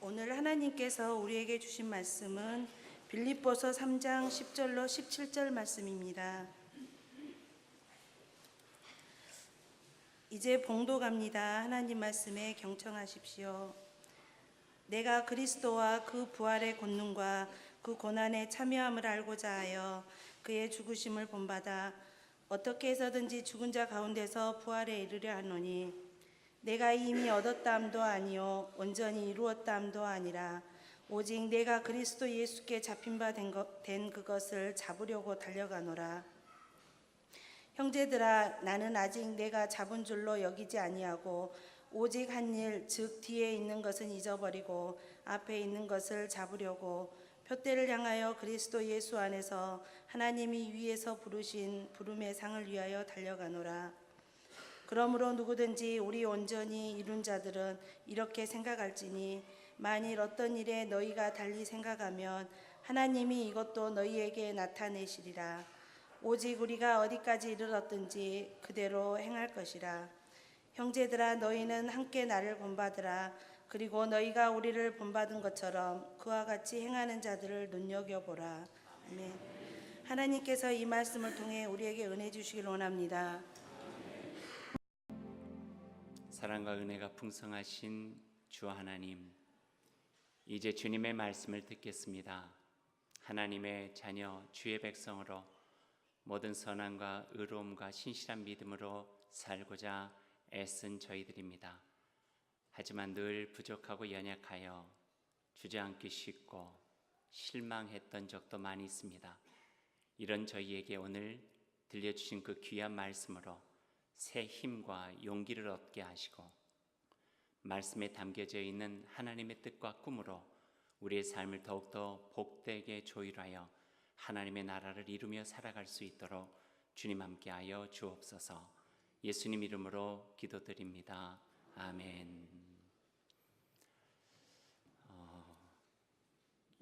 오늘 하나님께서 우리에게 주신 말씀은 빌립보서 3장 10절로 17절 말씀입니다. 이제 봉독합니다. 하나님 말씀에 경청하십시오. 내가 그리스도와 그 부활의 권능과 그 고난에 참여함을 알고자 하여 그의 죽으심을 본받아 어떻게 해서든지 죽은 자 가운데서 부활에 이르려 하노니, 내가 이미 얻었다함도 아니요 온전히 이루었다함도 아니라 오직 내가 그리스도 예수께 잡힌 바 된 그것을 잡으려고 달려가노라. 형제들아, 나는 아직 내가 잡은 줄로 여기지 아니하고 오직 한 일, 즉 뒤에 있는 것은 잊어버리고 앞에 있는 것을 잡으려고 표대를 향하여 그리스도 예수 안에서 하나님이 위에서 부르신 부름의 상을 위하여 달려가노라. 그러므로 누구든지 우리 온전히 이룬 자들은 이렇게 생각할지니, 만일 어떤 일에 너희가 달리 생각하면 하나님이 이것도 너희에게 나타내시리라. 오직 우리가 어디까지 이르렀든지 그대로 행할 것이라. 형제들아, 너희는 함께 나를 본받으라. 그리고 너희가 우리를 본받은 것처럼 그와 같이 행하는 자들을 눈여겨보라. 아멘. 하나님께서 이 말씀을 통해 우리에게 은혜 주시길 원합니다. 사랑과 은혜가 풍성하신 주 하나님, 이제 주님의 말씀을 듣겠습니다. 하나님의 자녀 주의 백성으로 모든 선함과 의로움과 신실한 믿음으로 살고자 애쓴 저희들입니다. 하지만 늘 부족하고 연약하여 주저앉기 쉽고 실망했던 적도 많이 있습니다. 이런 저희에게 오늘 들려주신 그 귀한 말씀으로 새 힘과 용기를 얻게 하시고, 말씀에 담겨져 있는 하나님의 뜻과 꿈으로 우리의 삶을 더욱더 복되게 조율하여 하나님의 나라를 이루며 살아갈 수 있도록 주님 함께하여 주옵소서. 예수님 이름으로 기도드립니다. 아멘.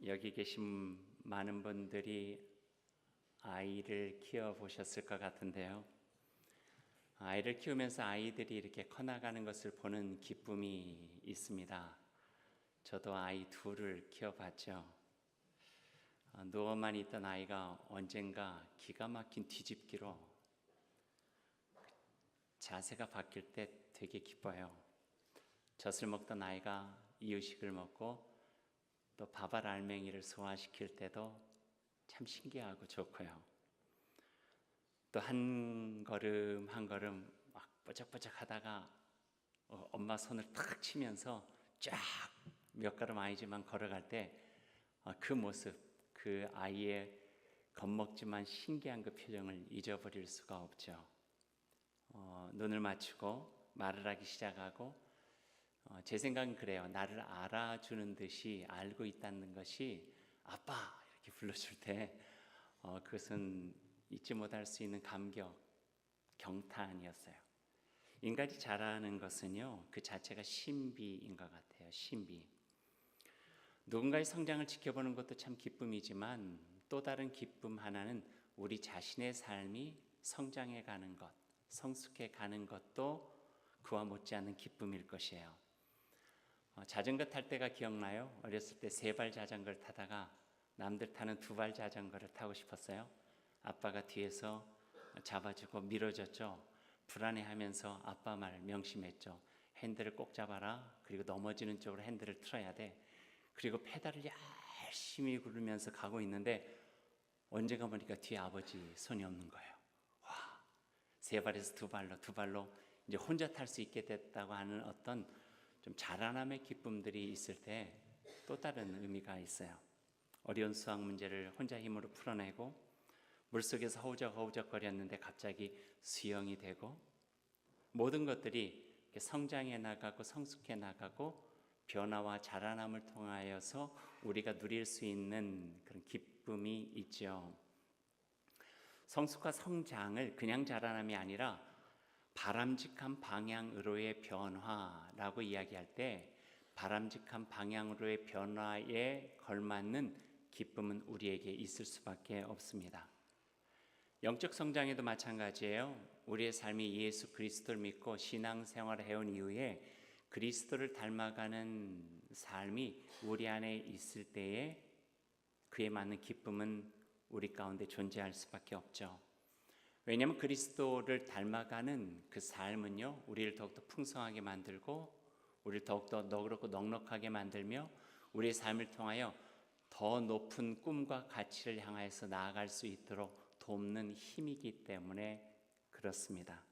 여기 계신 많은 분들이 아이를 키워보셨을 것 같은데요, 아이를 키우면서 아이들이 이렇게 커나가는 것을 보는 기쁨이 있습니다. 저도 아이 둘을 키워봤죠. 누워만 있던 아이가 언젠가 기가 막힌 뒤집기로 자세가 바뀔 때 되게 기뻐요. 젖을 먹던 아이가 이유식을 먹고 또 밥알 알맹이를 소화시킬 때도 참 신기하고 좋고요. 또 한 걸음 한 걸음 막 뽀짝뽀짝 하다가 엄마 손을 탁 치면서 쫙 몇 걸음 아니지만 걸어갈 때 그 모습, 그 아이의 겁먹지만 신기한 그 표정을 잊어버릴 수가 없죠. 눈을 맞추고 말을 하기 시작하고, 제 생각은 그래요. 나를 알아주는 듯이 알고 있다는 것이 아빠 이렇게 불러줄 때 그것은 잊지 못할 수 있는 감격, 경탄이었어요. 인간이 잘하는 것은요, 그 자체가 신비인 것 같아요. 신비. 누군가의 성장을 지켜보는 것도 참 기쁨이지만, 또 다른 기쁨 하나는 우리 자신의 삶이 성장해 가는 것, 성숙해 가는 것도 그와 못지않은 기쁨일 것이에요. 자전거 탈 때가 기억나요? 어렸을 때 3발 자전거를 타다가 남들 타는 2발 자전거를 타고 싶었어요. 아빠가 뒤에서 잡아주고 밀어줬죠. 불안해하면서 아빠 말 명심했죠. 핸들을 꼭 잡아라. 그리고 넘어지는 쪽으로 핸들을 틀어야 돼. 그리고 페달을 열심히 구르면서 가고 있는데 언젠가 보니까 뒤에 아버지 손이 없는 거예요. 와, 3발에서 2발로, 2발로 이제 혼자 탈 수 있게 됐다고 하는 어떤 좀 자라남의 기쁨들이 있을 때 또 다른 의미가 있어요. 어려운 수학 문제를 혼자 힘으로 풀어내고, 물속에서 허우적허우적거렸는데 갑자기 수영이 되고, 모든 것들이 성장해 나가고 성숙해 나가고 변화와 자라남을 통하여서 우리가 누릴 수 있는 그런 기쁨이 있죠. 성숙과 성장을 그냥 자라남이 아니라 바람직한 방향으로의 변화라고 이야기할 때, 바람직한 방향으로의 변화에 걸맞는 기쁨은 우리에게 있을 수밖에 없습니다. 영적 성장에도 마찬가지예요. 우리의 삶이 예수 그리스도를 믿고 신앙생활을 해온 이후에 그리스도를 닮아가는 삶이 우리 안에 있을 때에 그에 맞는 기쁨은 우리 가운데 존재할 수밖에 없죠. 왜냐하면 그리스도를 닮아가는 그 삶은요, 우리를 더욱더 풍성하게 만들고 우리를 더욱더 너그럽고 넉넉하게 만들며 우리의 삶을 통하여 더 높은 꿈과 가치를 향해서 나아갈 수 있도록 돕는 힘이기 때문에 그렇습니다.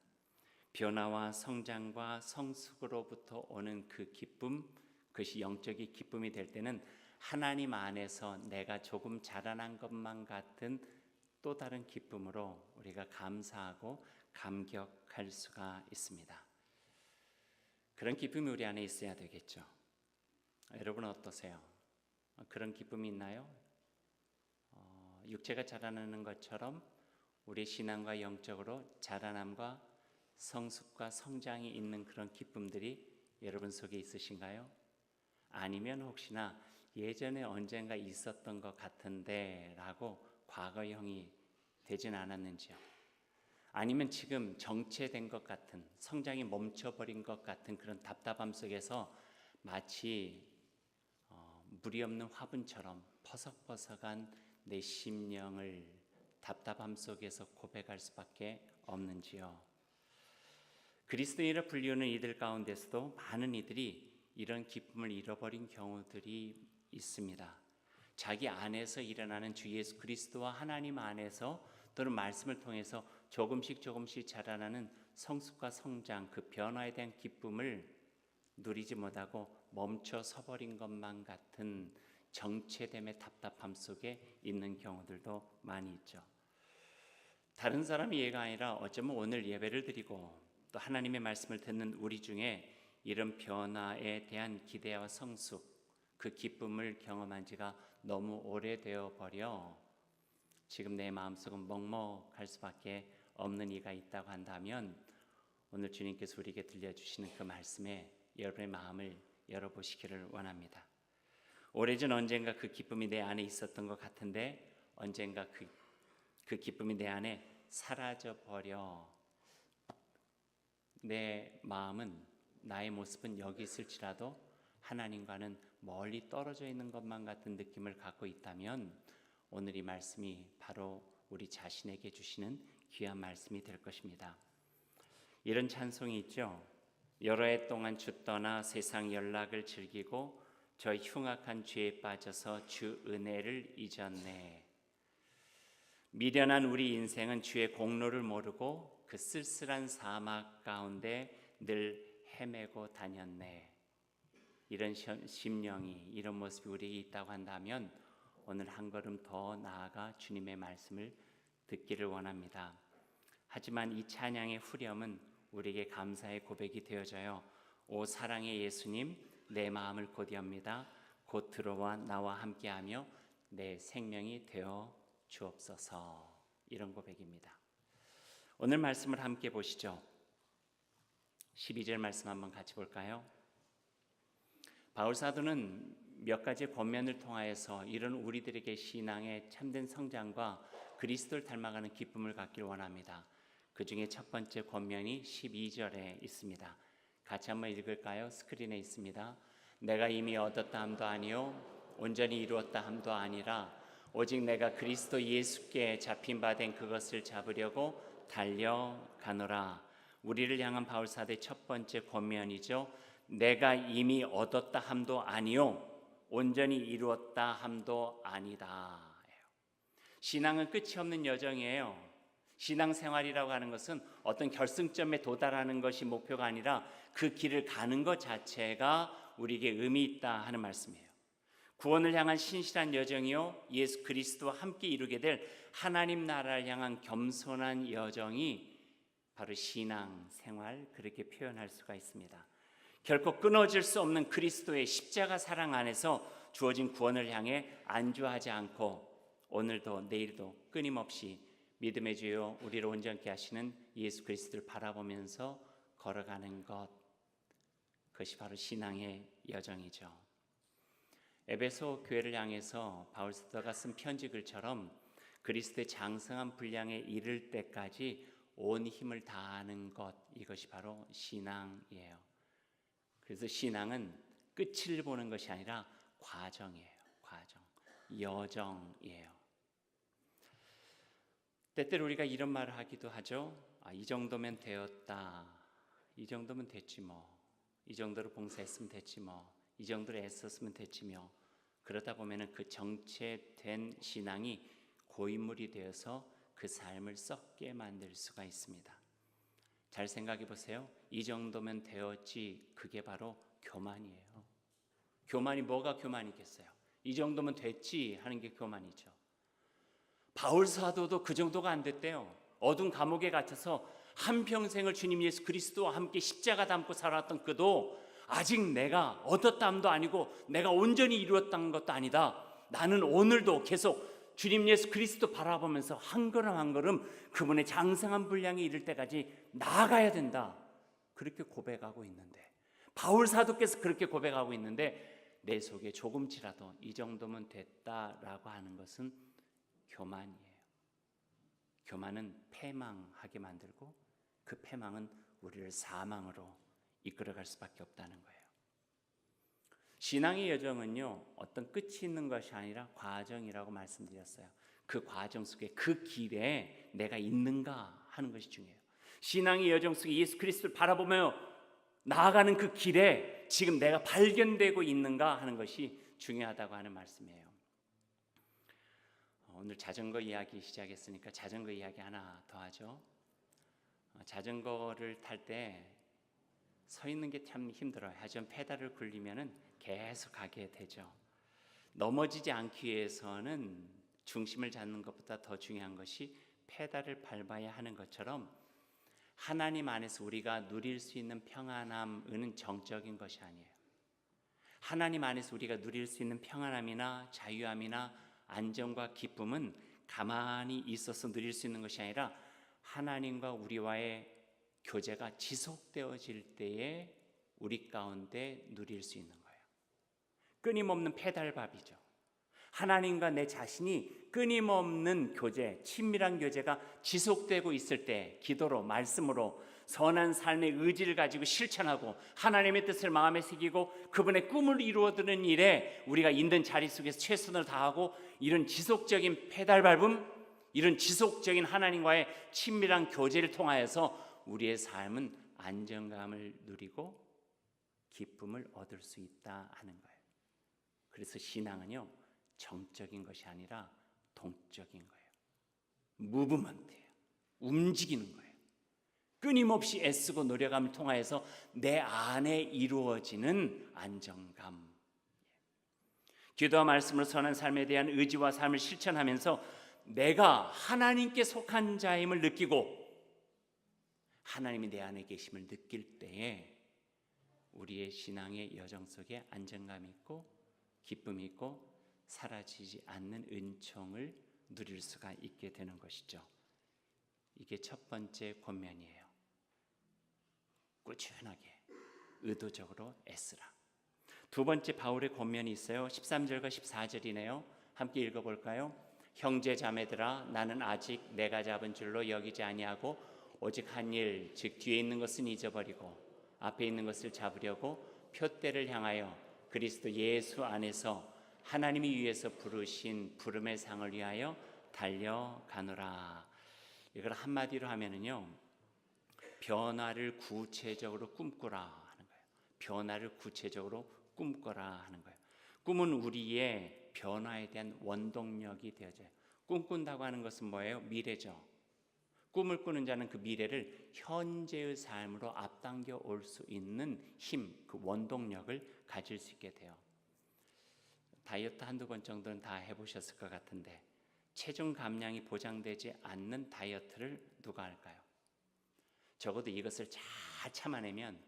변화와 성장과 성숙으로부터 오는 그 기쁨, 그것이 영적인 기쁨이 될 때는 하나님 안에서 내가 조금 자라난 것만 같은 또 다른 기쁨으로 우리가 감사하고 감격할 수가 있습니다. 그런 기쁨이 우리 안에 있어야 되겠죠. 여러분 어떠세요? 그런 기쁨이 있나요? 육체가 자라나는 것처럼 우리 신앙과 영적으로 자라남과 성숙과 성장이 있는 그런 기쁨들이 여러분 속에 있으신가요? 아니면 혹시나 예전에 언젠가 있었던 것 같은데 라고 과거형이 되진 않았는지요? 아니면 지금 정체된 것 같은, 성장이 멈춰버린 것 같은 그런 답답함 속에서 마치 물이 없는 화분처럼 퍼석퍼석한 내 심령을 답답함 속에서 고백할 수밖에 없는지요? 그리스도인이라 불리우는 이들 가운데서도 많은 이들이 이런 기쁨을 잃어버린 경우들이 있습니다. 자기 안에서 일어나는 주 예수 그리스도와 하나님 안에서 또는 말씀을 통해서 조금씩 자라나는 성숙과 성장, 그 변화에 대한 기쁨을 누리지 못하고 멈춰 서버린 것만 같은 정체됨의 답답함 속에 있는 경우들도 많이 있죠. 다른 사람의 예가 아니라 어쩌면 오늘 예배를 드리고 또 하나님의 말씀을 듣는 우리 중에 이런 변화에 대한 기대와 성숙, 그 기쁨을 경험한 지가 너무 오래되어 버려 지금 내 마음속은 먹먹할 수밖에 없는 이가 있다고 한다면 오늘 주님께서 우리에게 들려주시는 그 말씀에 여러분의 마음을 열어보시기를 원합니다. 오래전 언젠가 그 기쁨이 내 안에 있었던 것 같은데 언젠가 그 기쁨이 내 안에 사라져버려 내 마음은, 나의 모습은 여기 있을지라도 하나님과는 멀리 떨어져 있는 것만 같은 느낌을 갖고 있다면 오늘 이 말씀이 바로 우리 자신에게 주시는 귀한 말씀이 될 것입니다. 이런 찬송이 있죠. 여러 해 동안 주 떠나 세상 연락을 즐기고 저 흉악한 죄에 빠져서 주 은혜를 잊었네. 미련한 우리 인생은 주의 공로를 모르고 그 쓸쓸한 사막 가운데 늘 헤매고 다녔네. 이런 심령이, 이런 모습이 우리에게 있다고 한다면 오늘 한 걸음 더 나아가 주님의 말씀을 듣기를 원합니다. 하지만 이 찬양의 후렴은 우리에게 감사의 고백이 되어져요. 오 사랑의 예수님, 내 마음을 곧이옵니다. 곧 들어와 나와 함께하며 내 생명이 되어 주옵소서. 이런 고백입니다. 오늘 말씀을 함께 보시죠. 12절 말씀 한번 같이 볼까요? 바울 사도는 몇 가지 권면을 통하여서 이런 우리들에게 신앙의 참된 성장과 그리스도를 닮아가는 기쁨을 갖기를 원합니다. 그 중에 첫 번째 권면이 12절에 있습니다. 같이 한번 읽을까요? 스크린에 있습니다. 내가 이미 얻었다 함도 아니요 온전히 이루었다 함도 아니라 오직 내가 그리스도 예수께 잡힌 바 된 그것을 잡으려고 달려가노라. 우리를 향한 바울 사도의 첫 번째 권면이죠. 내가 이미 얻었다 함도 아니요 온전히 이루었다 함도 아니다. 신앙은 끝이 없는 여정이에요. 신앙생활이라고 하는 것은 어떤 결승점에 도달하는 것이 목표가 아니라 그 길을 가는 것 자체가 우리에게 의미 있다 하는 말씀이에요. 구원을 향한 신실한 여정이요 예수 그리스도와 함께 이루게 될 하나님 나라를 향한 겸손한 여정이 바로 신앙생활, 그렇게 표현할 수가 있습니다. 결코 끊어질 수 없는 그리스도의 십자가 사랑 안에서 주어진 구원을 향해 안주하지 않고 오늘도 내일도 끊임없이 믿음의 주여 우리를 온전케 하시는 예수 그리스도를 바라보면서 걸어가는 것, 그것이 바로 신앙의 여정이죠. 에베소 교회를 향해서 바울 사도가 쓴 편지글처럼 그리스도의 장성한 분량에 이를 때까지 온 힘을 다하는 것, 이것이 바로 신앙이에요. 그래서 신앙은 끝을 보는 것이 아니라 과정이에요. 과정, 여정이에요. 때때로 우리가 이런 말을 하기도 하죠. 이 정도면 되었다. 이 정도면 됐지 뭐. 이 정도로 봉사했으면 됐지 뭐. 이 정도로 애썼으면 됐지며. 그러다 보면은 그 정체된 신앙이 고인물이 되어서 그 삶을 썩게 만들 수가 있습니다. 잘 생각해 보세요. 이 정도면 되었지. 그게 바로 교만이에요. 교만이 뭐가 교만이겠어요? 이 정도면 됐지 하는 게 교만이죠. 바울 사도도 그 정도가 안 됐대요. 어두운 감옥에 갇혀서 한평생을 주님 예수 그리스도와 함께 십자가 담고 살았던 그도 아직 내가 얻었다함도 아니고 내가 온전히 이루었다는 것도 아니다. 나는 오늘도 계속 주님 예수 그리스도 바라보면서 한 걸음 한 걸음 그분의 장성한 분량에 이를 때까지 나아가야 된다. 그렇게 고백하고 있는데, 바울 사도께서 그렇게 고백하고 있는데 내 속에 조금치라도 이 정도면 됐다라고 하는 것은 교만이에요. 교만은 패망하게 만들고 그 패망은 우리를 사망으로 이끌어갈 수밖에 없다는 거예요. 신앙의 여정은요, 어떤 끝이 있는 것이 아니라 과정이라고 말씀드렸어요. 그 과정 속에, 그 길에 내가 있는가 하는 것이 중요해요. 신앙의 여정 속에 예수 그리스도를 바라보며 나아가는 그 길에 지금 내가 발견되고 있는가 하는 것이 중요하다고 하는 말씀이에요. 오늘 자전거 이야기 시작했으니까 자전거 이야기 하나 더 하죠. 자전거를 탈 때 서 있는 게 참 힘들어요. 하지만 페달을 굴리면은 계속 가게 되죠. 넘어지지 않기 위해서는 중심을 잡는 것보다 더 중요한 것이 페달을 밟아야 하는 것처럼 하나님 안에서 우리가 누릴 수 있는 평안함은 정적인 것이 아니에요. 하나님 안에서 우리가 누릴 수 있는 평안함이나 자유함이나 안정과 기쁨은 가만히 있어서 누릴 수 있는 것이 아니라 하나님과 우리와의 교제가 지속되어질 때에 우리 가운데 누릴 수 있는 거예요. 끊임없는 페달밥이죠. 하나님과 내 자신이 끊임없는 교제, 친밀한 교제가 지속되고 있을 때 기도로, 말씀으로 선한 삶의 의지를 가지고 실천하고 하나님의 뜻을 마음에 새기고 그분의 꿈을 이루어드는 일에 우리가 있는 자리 속에서 최선을 다하고 이런 지속적인 페달 밟음, 이런 지속적인 하나님과의 친밀한 교제를 통하여서 우리의 삶은 안정감을 누리고 기쁨을 얻을 수 있다 하는 거예요. 그래서 신앙은요, 정적인 것이 아니라 동적인 거예요. 무브먼트예요. 움직이는 거예요. 끊임없이 애쓰고 노력함을 통하여서 내 안에 이루어지는 안정감. 기도와 말씀으로 선한 삶에 대한 의지와 삶을 실천하면서 내가 하나님께 속한 자임을 느끼고 하나님이 내 안에 계심을 느낄 때에 우리의 신앙의 여정 속에 안정감이 있고 기쁨이 있고 사라지지 않는 은총을 누릴 수가 있게 되는 것이죠. 이게 첫 번째 권면이에요. 꾸준하게 의도적으로 애쓰라. 두 번째 바울의 권면이 있어요. 13절과 14절이네요. 함께 읽어볼까요? 형제 자매들아, 나는 아직 내가 잡은 줄로 여기지 아니하고 오직 한 일, 즉 뒤에 있는 것은 잊어버리고 앞에 있는 것을 잡으려고 표대를 향하여 그리스도 예수 안에서 하나님이 위에서 부르신 부름의 상을 위하여 달려가노라. 이걸 한마디로 하면은요, 변화를 구체적으로 꿈꾸라 하는 거예요. 변화를 구체적으로 꿈꿔라 하는 거예요. 꿈은 우리의 변화에 대한 원동력이 되어져요. 꿈꾼다고 하는 것은 뭐예요? 미래죠. 꿈을 꾸는 자는 그 미래를 현재의 삶으로 앞당겨 올 수 있는 힘, 그 원동력을 가질 수 있게 돼요. 다이어트 한두 번 정도는 다 해보셨을 것 같은데 체중 감량이 보장되지 않는 다이어트를 누가 할까요? 적어도 이것을 잘 참아내면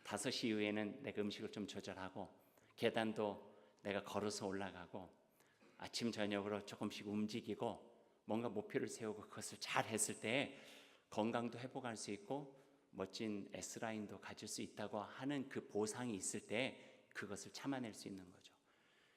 5시 이후에는 내가 음식을 좀 조절하고 계단도 내가 걸어서 올라가고 아침 저녁으로 조금씩 움직이고 뭔가 목표를 세우고 그것을 잘 했을 때 건강도 회복할 수 있고 멋진 S라인도 가질 수 있다고 하는 그 보상이 있을 때 그것을 참아낼 수 있는 거죠.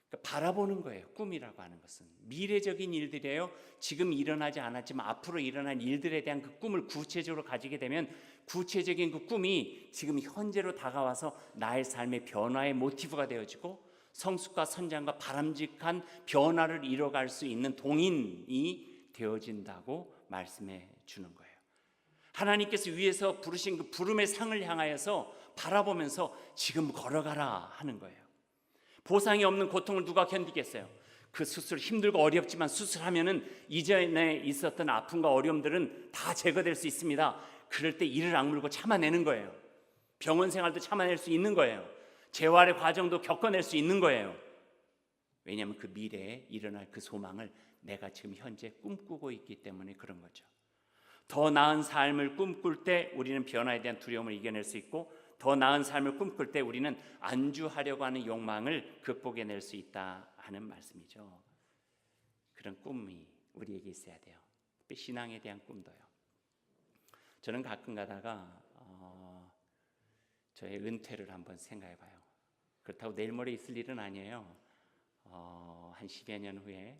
그러니까 바라보는 거예요. 꿈이라고 하는 것은 미래적인 일들이에요. 지금 일어나지 않았지만 앞으로 일어날 일들에 대한 그 꿈을 구체적으로 가지게 되면 구체적인 그 꿈이 지금 현재로 다가와서 나의 삶의 변화의 모티브가 되어지고 성숙과 선장과 바람직한 변화를 이뤄갈 수 있는 동인이 되어진다고 말씀해 주는 거예요. 하나님께서 위에서 부르신 그 부름의 상을 향하여서 바라보면서 지금 걸어가라 하는 거예요. 보상이 없는 고통을 누가 견디겠어요? 그 수술 힘들고 어렵지만 수술하면은 이전에 있었던 아픔과 어려움들은 다 제거될 수 있습니다. 그럴 때 이를 악물고 참아내는 거예요. 병원 생활도 참아낼 수 있는 거예요. 재활의 과정도 겪어낼 수 있는 거예요. 왜냐하면 그 미래에 일어날 그 소망을 내가 지금 현재 꿈꾸고 있기 때문에 그런 거죠. 더 나은 삶을 꿈꿀 때 우리는 변화에 대한 두려움을 이겨낼 수 있고, 더 나은 삶을 꿈꿀 때 우리는 안주하려고 하는 욕망을 극복해낼 수 있다 하는 말씀이죠. 그런 꿈이 우리에게 있어야 돼요. 신앙에 대한 꿈도요. 저는 가끔 가다가 저의 은퇴를 한번 생각해봐요. 그렇다고 내일 모레 있을 일은 아니에요. 한 10여 년 후에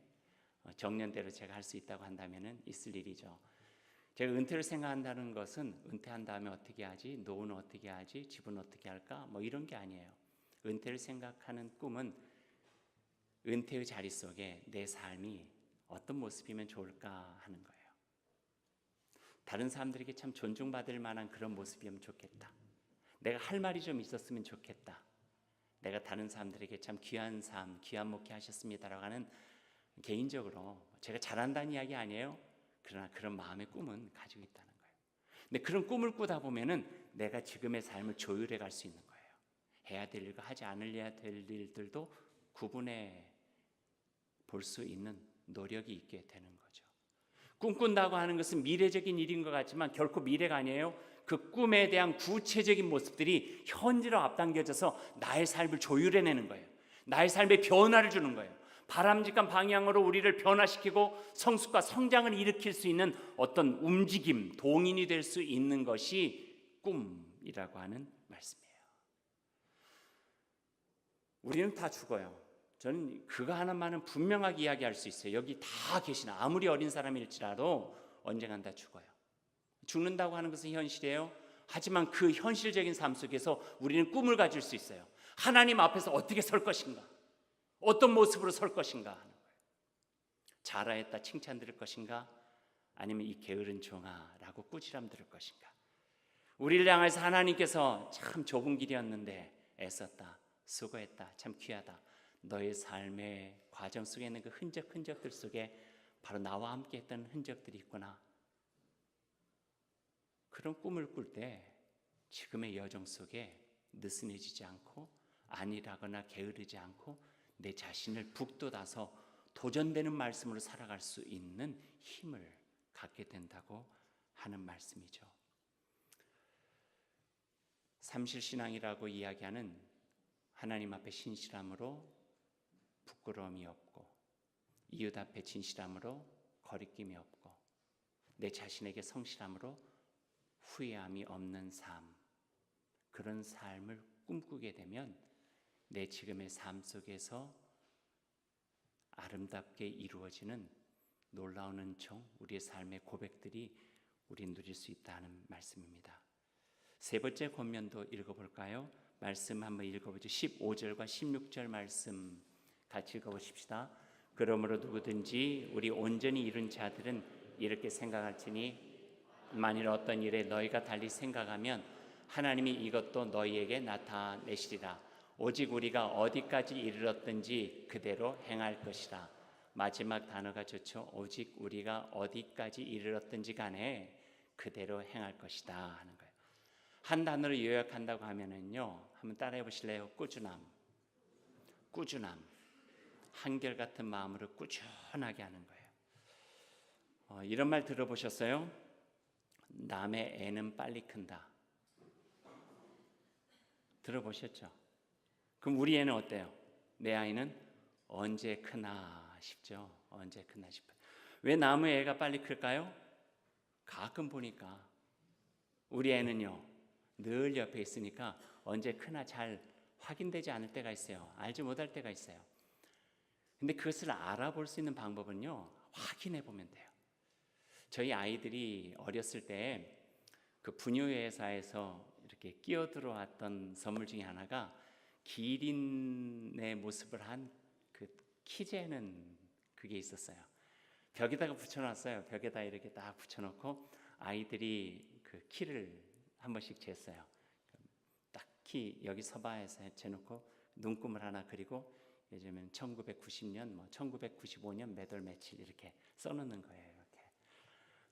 정년대로 제가 할 수 있다고 한다면 있을 일이죠. 제가 은퇴를 생각한다는 것은 은퇴한 다음에 어떻게 하지? 노후는 어떻게 하지? 집은 어떻게 할까? 뭐 이런 게 아니에요. 은퇴를 생각하는 꿈은 은퇴의 자리 속에 내 삶이 어떤 모습이면 좋을까 하는 거예요. 다른 사람들에게 참 존중받을 만한 그런 모습이면 좋겠다. 내가 할 말이 좀 있었으면 좋겠다. 내가 다른 사람들에게 참 귀한 삶, 귀한 목회 하셨습니다라고 하는, 개인적으로 제가 잘한다는 이야기 아니에요. 그러나 그런 마음의 꿈은 가지고 있다는 거예요. 근데 그런 꿈을 꾸다 보면은 내가 지금의 삶을 조율해 갈 수 있는 거예요. 해야 될 일과 하지 않으려야 될 일들도 구분해 볼 수 있는 노력이 있게 되는 거죠. 꿈꾼다고 하는 것은 미래적인 일인 것 같지만 결코 미래가 아니에요. 그 꿈에 대한 구체적인 모습들이 현재로 앞당겨져서 나의 삶을 조율해내는 거예요. 나의 삶에 변화를 주는 거예요. 바람직한 방향으로 우리를 변화시키고 성숙과 성장을 일으킬 수 있는 어떤 움직임, 동인이 될 수 있는 것이 꿈이라고 하는 말씀이에요. 우리는 다 죽어요. 저는 그거 하나만은 분명하게 이야기할 수 있어요. 여기 다 계시나 아무리 어린 사람일지라도 언젠간 다 죽어요. 죽는다고 하는 것은 현실이에요. 하지만 그 현실적인 삶 속에서 우리는 꿈을 가질 수 있어요. 하나님 앞에서 어떻게 설 것인가, 어떤 모습으로 설 것인가 하는 거예요. 잘하였다 칭찬 들을 것인가, 아니면 이 게으른 종아라고 꾸지람 들을 것인가. 우리를 향해서 하나님께서 참 좁은 길이었는데 애썼다, 수고했다, 참 귀하다, 너의 삶의 과정 속에 있는 그 흔적들 속에 바로 나와 함께 했던 흔적들이 있구나. 그런 꿈을 꿀 때 지금의 여정 속에 느슨해지지 않고 안일하거나 게으르지 않고 내 자신을 북돋아서 도전되는 말씀으로 살아갈 수 있는 힘을 갖게 된다고 하는 말씀이죠. 삼실신앙이라고 이야기하는 하나님 앞에 신실함으로 부끄러움이 없고, 이웃 앞에 진실함으로 거리낌이 없고, 내 자신에게 성실함으로 후회함이 없는 삶, 그런 삶을 꿈꾸게 되면 내 지금의 삶 속에서 아름답게 이루어지는 놀라운 은총, 우리의 삶의 고백들이 우리 누릴 수 있다는 말씀입니다. 세 번째 권면도 읽어볼까요? 말씀 한번 읽어보죠. 15절과 16절 말씀 같이 읽어보십시다. 그러므로 누구든지 우리 온전히 이룬 자들은 이렇게 생각할지니 만일 어떤 일에 너희가 달리 생각하면 하나님이 이것도 너희에게 나타내시리라. 오직 우리가 어디까지 이르렀든지 그대로 행할 것이라. 마지막 단어가 좋죠. 오직 우리가 어디까지 이르렀든지 간에 그대로 행할 것이다 하는 거예요. 한 단어로 요약한다고 하면은요, 한번 따라해 보실래요? 꾸준함, 한결같은 마음으로 꾸준하게 하는 거예요. 이런 말 들어보셨어요? 남의 애는 빨리 큰다. 들어보셨죠? 그럼 우리 애는 어때요? 내 아이는 언제 크나 싶죠? 언제 크나 싶어요. 왜 남의 애가 빨리 클까요? 가끔 보니까 우리 애는요, 늘 옆에 있으니까 언제 크나 잘 확인되지 않을 때가 있어요. 알지 못할 때가 있어요. 근데 그것을 알아볼 수 있는 방법은요, 확인해 보면 돼요. 저희 아이들이 어렸을 때 그 분유회사에서 이렇게 끼어들어왔던 선물 중에 하나가 기린의 모습을 한 그 키재는 그게 있었어요. 벽에다가 붙여놨어요. 벽에다 이렇게 딱 붙여놓고 아이들이 그 키를 한 번씩 쟀어요. 딱 키 여기 서봐에서 재놓고 눈금을 하나 그리고 요즘은 1990년, 뭐 1995년 몇 월 며칠 이렇게 써놓는 거예요. 이렇게.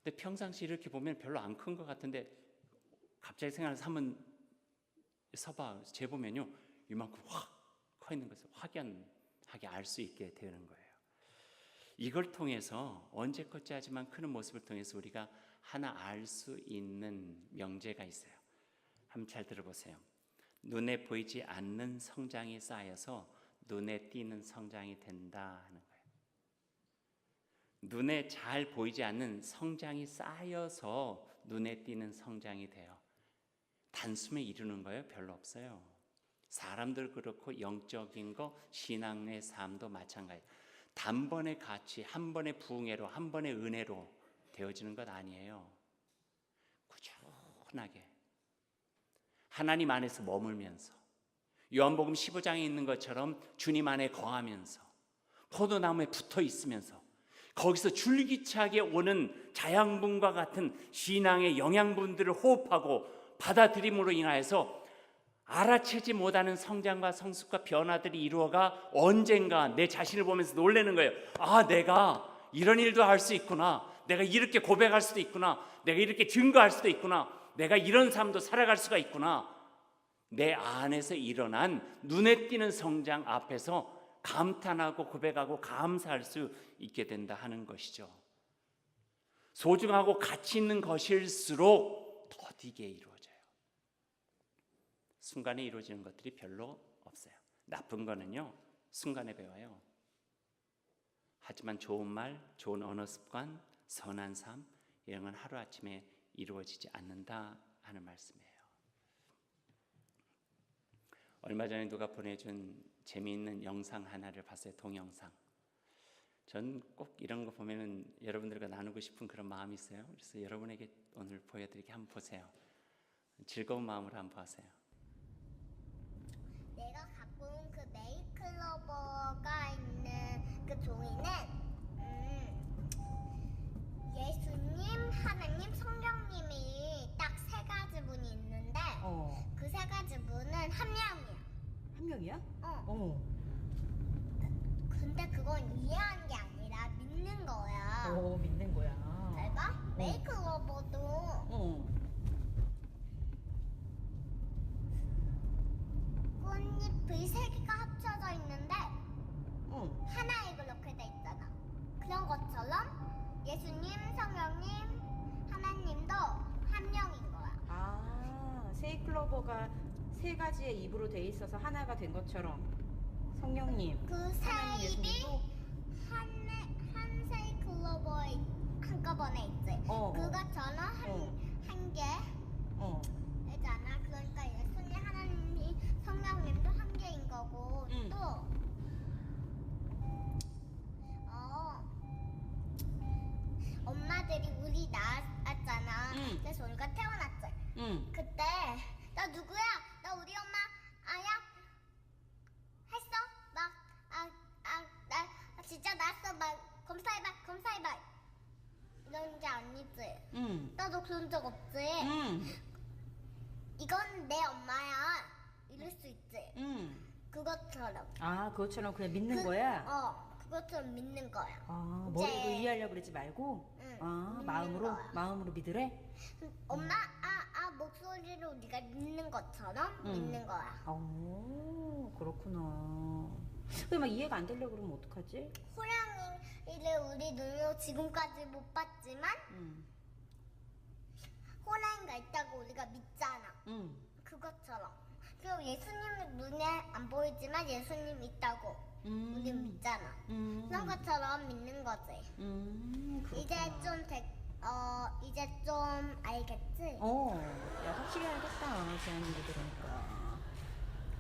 근데 평상시 이렇게 보면 별로 안 큰 것 같은데 갑자기 생각나서 한번 서봐 재보면요, 이만큼 확 커 있는 것을 확연하게 알 수 있게 되는 거예요. 이걸 통해서 언제 것지하지만 크는 모습을 통해서 우리가 하나 알 수 있는 명제가 있어요. 한번 잘 들어보세요. 눈에 보이지 않는 성장이 쌓여서 눈에 띄는 성장이 된다 하는 거예요. 눈에 잘 보이지 않는 성장이 쌓여서 눈에 띄는 성장이 돼요. 단숨에 이루는 거예요? 별로 없어요. 사람들 그렇고 영적인 거, 신앙의 삶도 마찬가지예요. 단번에 가치, 한 번의 부흥회로, 한 번의 은혜로 되어지는 것 아니에요. 꾸준하게 하나님 안에서 머물면서 요한복음 15장에 있는 것처럼 주님 안에 거하면서 포도나무에 붙어 있으면서 거기서 줄기차게 오는 자양분과 같은 신앙의 영양분들을 호흡하고 받아들임으로 인하여서 알아채지 못하는 성장과 성숙과 변화들이 이루어가 언젠가 내 자신을 보면서 놀라는 거예요. 아, 내가 이런 일도 할 수 있구나. 내가 이렇게 고백할 수도 있구나. 내가 이렇게 증거할 수도 있구나. 내가 이런 삶도 살아갈 수가 있구나. 내 안에서 일어난 눈에 띄는 성장 앞에서 감탄하고 고백하고 감사할 수 있게 된다 하는 것이죠. 소중하고 가치 있는 것일수록 더디게 이루어져요. 순간에 이루어지는 것들이 별로 없어요. 나쁜 거는요, 순간에 배워요. 하지만 좋은 말, 좋은 언어 습관, 선한 삶, 이런 건 하루아침에 이루어지지 않는다 하는 말씀이에요. 얼마 전에 누가 보내준 재미있는 영상 하나를 봤어요. 동영상. 전 꼭 이런 거 보면은 여러분들과 나누고 싶은 그런 마음이 있어요. 그래서 여러분에게 오늘 보여드리게 한번 보세요. 즐거운 마음으로 한번 보세요. 내가 갖고 온 그 네일클로버가 있는 그 종이는 예수님, 하나님, 성령님이 딱 세 가지 분이 있는데 그 세 가지 분은 한 명이야. 한 명이야? 근데 그건 이해하는 게 아니라 믿는 거야. 믿는 거야. 잘 봐? 네일클로버도 꽃잎이 세 개가 합쳐져 있는데 하나에 그렇게 돼 있잖아. 그런 것처럼 예수님, 성령님, 하나님도 한 명인 거야. 아, 세이클로버가 세 가지의 입으로 돼 있어서 하나가 된 것처럼 성령님, 그 세 하나님, 입이 예수님도 한 세이클로버에 한꺼번에 있지. 그것처럼 한 개잖아. 그러니까 예수님, 하나님, 성령님도 한 개인 거고 또 엄마들이 우리 낳았잖아. 그래서 우리가 태어났지. 그때 나 누구야? 나 우리 엄마 아야? 했어? 나 진짜 낳았어. 막 검사해봐. 이런 게 아니지. 나도 그런 적 없지. 이건 내 엄마야. 이럴 수 있지. 그것처럼. 아, 그것처럼 그냥 믿는 거야? 그것처럼 믿는 거야. 아, 이제- 머리로 이해하려고 그러지 말고 응, 아, 믿는 거야. 마음으로 믿으래? 엄마 목소리로 우리가 믿는 것처럼 믿는 거야. 그렇구나. 근데 막 이해가 안 되려고 그러면 어떡하지? 호랑이를 우리 눈으로 지금까지 못 봤지만 호랑이가 있다고 우리가 믿잖아. 그것처럼. 그리고 예수님은 눈에 안 보이지만 예수님 있다고 우리 믿잖아. 그런 것처럼 믿는 거지. 이제 그렇구나. 이제 좀 알겠지? 야, 확실히 알겠다. 제안이 들으니까.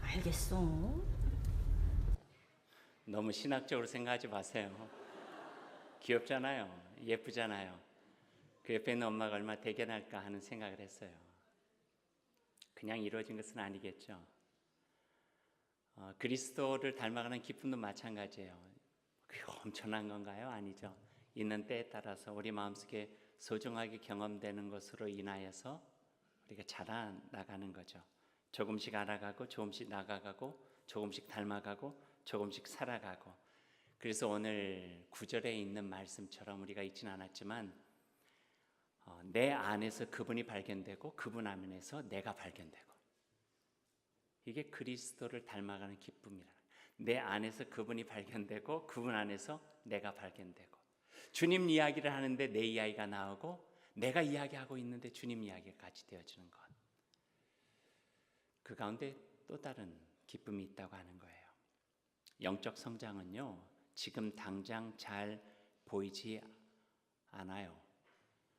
알겠어. 너무 신학적으로 생각하지 마세요. 귀엽잖아요. 예쁘잖아요. 그 옆에 있는 엄마가 얼마나 대견할까 하는 생각을 했어요. 그냥 이루어진 것은 아니겠죠. 그리스도를 닮아가는 기쁨도 마찬가지예요. 그게 엄청난 건가요? 아니죠. 있는 때에 따라서 우리 마음속에 소중하게 경험되는 것으로 인하여서 우리가 자라나가는 거죠. 조금씩 알아가고 조금씩 나가가고 조금씩 닮아가고 조금씩 살아가고. 그래서 오늘 9절에 있는 말씀처럼 우리가 읽진 않았지만 내 안에서 그분이 발견되고 그분 안에서 내가 발견되고, 이게 그리스도를 닮아가는 기쁨이라. 내 안에서 그분이 발견되고 그분 안에서 내가 발견되고, 주님 이야기를 하는데 내 이야기가 나오고 내가 이야기하고 있는데 주님 이야기가 같이 되어지는 것, 그 가운데 또 다른 기쁨이 있다고 하는 거예요. 영적 성장은요, 지금 당장 잘 보이지 않아요.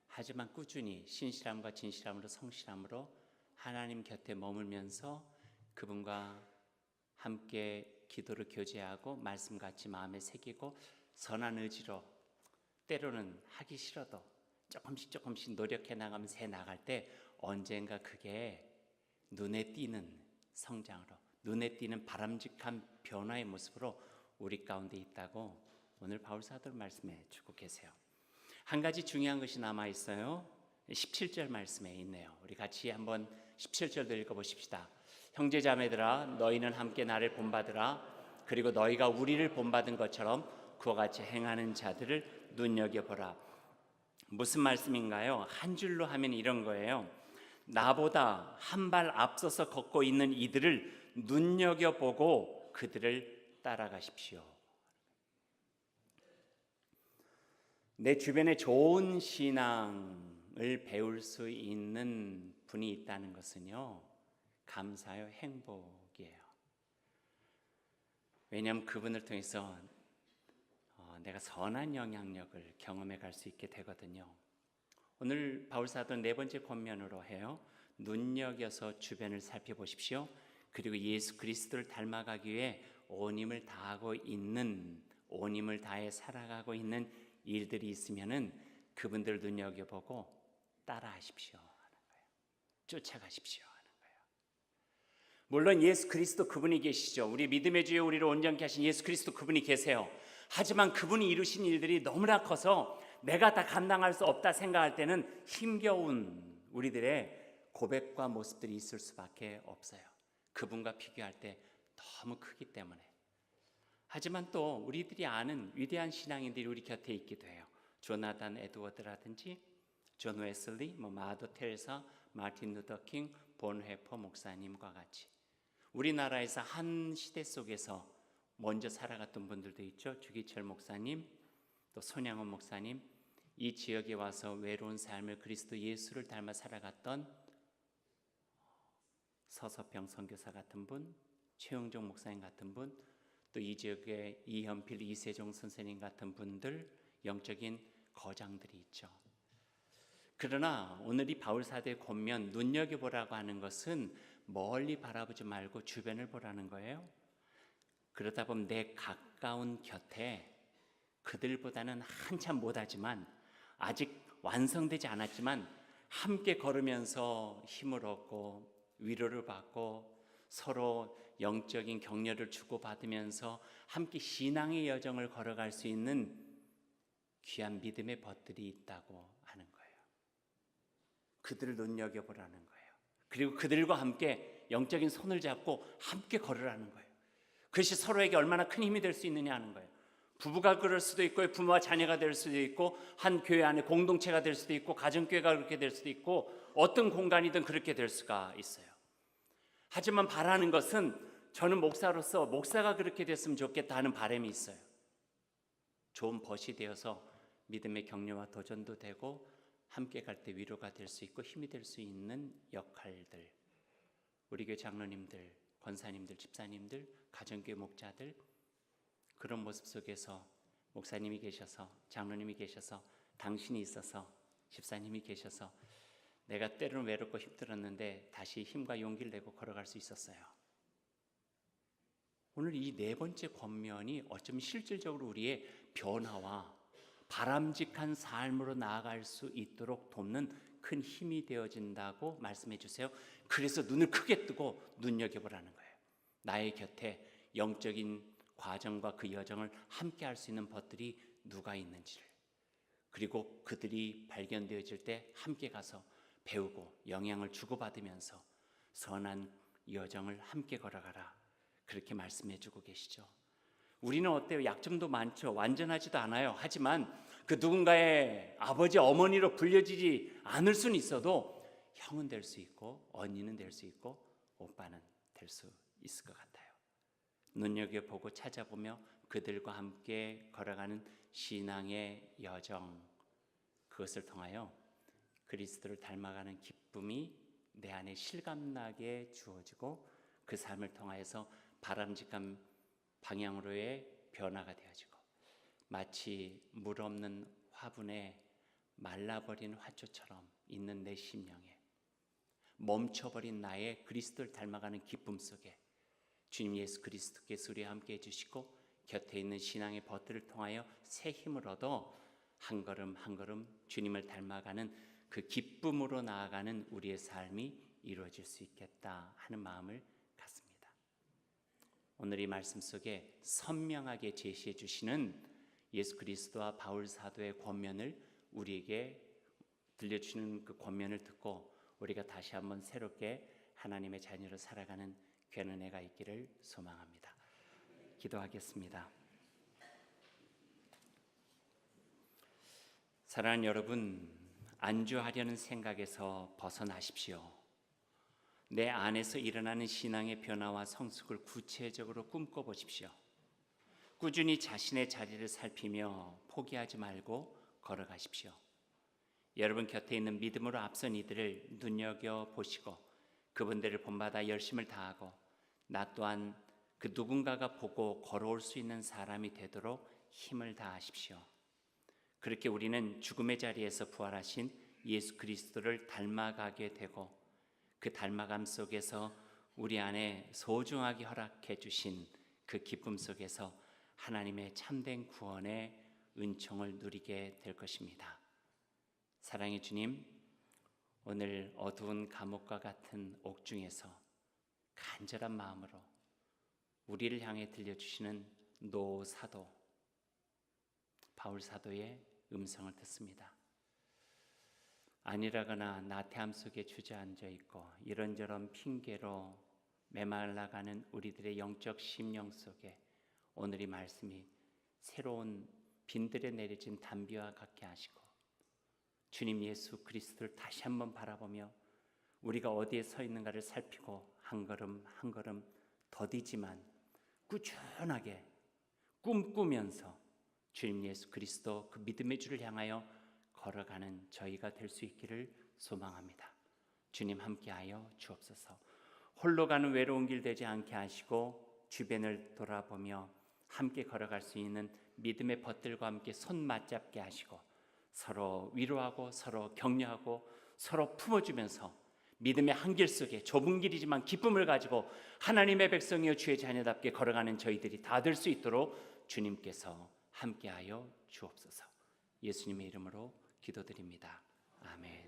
하지만 꾸준히 신실함과 진실함으로 성실함으로 하나님 곁에 머물면서 그분과 함께 기도를 교제하고 말씀같이 마음에 새기고 선한 의지로, 때로는 하기 싫어도 조금씩 노력해 나가면서 해 나갈 때 언젠가 그게 눈에 띄는 성장으로, 눈에 띄는 바람직한 변화의 모습으로 우리 가운데 있다고 오늘 바울 사도 말씀해 주고 계세요. 한 가지 중요한 것이 남아 있어요. 17절 말씀에 있네요. 우리 같이 한번 17절도 읽어보십시다. 형제자매들아, 너희는 함께 나를 본받으라. 그리고 너희가 우리를 본받은 것처럼 그와 같이 행하는 자들을 눈여겨보라. 무슨 말씀인가요? 한 줄로 하면 이런 거예요. 나보다 한 발 앞서서 걷고 있는 이들을 눈여겨보고 그들을 따라가십시오. 내 주변에 좋은 신앙을 배울 수 있는 분이 있다는 것은요, 감사요, 행복이에요. 왜냐하면 그분을 통해서 내가 선한 영향력을 경험해 갈 수 있게 되거든요. 오늘 바울사도 네 번째 권면으로 해요. 눈여겨서 주변을 살펴보십시오. 그리고 예수 그리스도를 닮아가기 위해 온 힘을 다하고 있는, 온 힘을 다해 살아가고 있는 일들이 있으면은 그분들을 눈여겨보고 따라하십시오 하는 거예요. 쫓아가십시오 하는 거예요. 물론 예수 그리스도 그분이 계시죠. 우리 믿음의 주여 우리를 온전케 하신 예수 그리스도 그분이 계세요. 하지만 그분이 이루신 일들이 너무나 커서 내가 다 감당할 수 없다 생각할 때는 힘겨운 우리들의 고백과 모습들이 있을 수밖에 없어요. 그분과 비교할 때 너무 크기 때문에. 하지만 또 우리들이 아는 위대한 신앙인들이 우리 곁에 있기도 해요. 조나단 에드워드라든지 존 웨슬리, 마더 테레사, 마틴 루터 킹, 본회퍼 목사님과 같이 우리나라에서 한 시대 속에서 먼저 살아갔던 분들도 있죠. 주기철 목사님, 또 손양원 목사님, 이 지역에 와서 외로운 삶을 그리스도 예수를 닮아 살아갔던 서서평 선교사 같은 분, 최영종 목사님 같은 분, 또 이 지역의 이현필, 이세종 선생님 같은 분들, 영적인 거장들이 있죠. 그러나 오늘 이 바울사도의 권면 눈여겨보라고 하는 것은 멀리 바라보지 말고 주변을 보라는 거예요. 그러다 보면 내 가까운 곁에 그들보다는 한참 못하지만, 아직 완성되지 않았지만 함께 걸으면서 힘을 얻고 위로를 받고 서로 영적인 격려를 주고받으면서 함께 신앙의 여정을 걸어갈 수 있는 귀한 믿음의 벗들이 있다고 하는 거예요. 그들을 눈여겨보라는 거예요. 그리고 그들과 함께 영적인 손을 잡고 함께 걸으라는 거예요. 그것이 서로에게 얼마나 큰 힘이 될 수 있느냐 하는 거예요. 부부가 그럴 수도 있고 부모와 자녀가 될 수도 있고 한 교회 안에 공동체가 될 수도 있고 가정교회가 그렇게 될 수도 있고 어떤 공간이든 그렇게 될 수가 있어요. 하지만 바라는 것은 저는 목사로서 목사가 그렇게 됐으면 좋겠다 하는 바람이 있어요. 좋은 벗이 되어서 믿음의 격려와 도전도 되고 함께 갈 때 위로가 될 수 있고 힘이 될 수 있는 역할들, 우리 교회 장로님들, 권사님들, 집사님들, 가정교회 목자들, 그런 모습 속에서 목사님이 계셔서, 장로님이 계셔서, 당신이 있어서, 집사님이 계셔서 내가 때로는 외롭고 힘들었는데 다시 힘과 용기를 내고 걸어갈 수 있었어요. 오늘 이 네 번째 권면이 어쩌면 실질적으로 우리의 변화와 바람직한 삶으로 나아갈 수 있도록 돕는 큰 힘이 되어진다고 말씀해 주세요. 그래서 눈을 크게 뜨고 눈여겨보라는 거예요. 나의 곁에 영적인 과정과 그 여정을 함께 할 수 있는 벗들이 누가 있는지를, 그리고 그들이 발견되어질 때 함께 가서 배우고 영향을 주고받으면서 선한 여정을 함께 걸어가라, 그렇게 말씀해 주고 계시죠. 우리는 어때요? 약점도 많죠. 완전하지도 않아요. 하지만 그 누군가의 아버지, 어머니로 불려지지 않을 수는 있어도 형은 될 수 있고 언니는 될 수 있고 오빠는 될 수 있을 것 같아요. 눈여겨보고 찾아보며 그들과 함께 걸어가는 신앙의 여정, 그것을 통하여 그리스도를 닮아가는 기쁨이 내 안에 실감나게 주어지고 그 삶을 통하여서 바람직한 방향으로의 변화가 되어지고, 마치 물 없는 화분에 말라버린 화초처럼 있는 내 심령에, 멈춰버린 나의 그리스도를 닮아가는 기쁨 속에 주님 예수 그리스도께서 우리와 함께 해주시고 곁에 있는 신앙의 벗들을 통하여 새 힘을 얻어 한 걸음 한 걸음 주님을 닮아가는 그 기쁨으로 나아가는 우리의 삶이 이루어질 수 있겠다 하는 마음을 갖습니다. 오늘 이 말씀 속에 선명하게 제시해 주시는 예수 그리스도와 바울 사도의 권면을 우리에게 들려주시는 그 권면을 듣고 우리가 다시 한번 새롭게 하나님의 자녀로 살아가는 귀한 은혜가 있기를 소망합니다. 기도하겠습니다. 사랑하는 여러분, 안주하려는 생각에서 벗어나십시오. 내 안에서 일어나는 신앙의 변화와 성숙을 구체적으로 꿈꿔보십시오. 꾸준히 자신의 자리를 살피며 포기하지 말고 걸어가십시오. 여러분 곁에 있는 믿음으로 앞선 이들을 눈여겨보시고 그분들을 본받아 열심을 다하고 나 또한 그 누군가가 보고 걸어올 수 있는 사람이 되도록 힘을 다하십시오. 그렇게 우리는 죽음의 자리에서 부활하신 예수 그리스도를 닮아가게 되고 그 닮아감 속에서 우리 안에 소중하게 허락해 주신 그 기쁨 속에서 하나님의 참된 구원의 은총을 누리게 될 것입니다. 사랑의 주님, 오늘 어두운 감옥과 같은 옥중에서 간절한 마음으로 우리를 향해 들려주시는 노 사도 바울 사도의 음성을 듣습니다. 아니라거나 나태함 속에 주저앉아 있고 이런저런 핑계로 메말라가는 우리들의 영적 심령 속에 오늘 이 말씀이 새로운 빈들에 내려진 단비와 같게 하시고 주님 예수 그리스도를 다시 한번 바라보며 우리가 어디에 서 있는가를 살피고 한 걸음 한 걸음 더디지만 꾸준하게 꿈꾸면서 주님 예수 그리스도 그 믿음의 주를 향하여 걸어가는 저희가 될 수 있기를 소망합니다. 주님 함께하여 주옵소서. 홀로 가는 외로운 길 되지 않게 하시고 주변을 돌아보며 함께 걸어갈 수 있는 믿음의 벗들과 함께 손 맞잡게 하시고 서로 위로하고 서로 격려하고 서로 품어주면서 믿음의 한길 속에 좁은 길이지만 기쁨을 가지고 하나님의 백성이여 주의 자녀답게 걸어가는 저희들이 다 될 수 있도록 주님께서 함께하여 주옵소서. 예수님의 이름으로 기도드립니다. 아멘.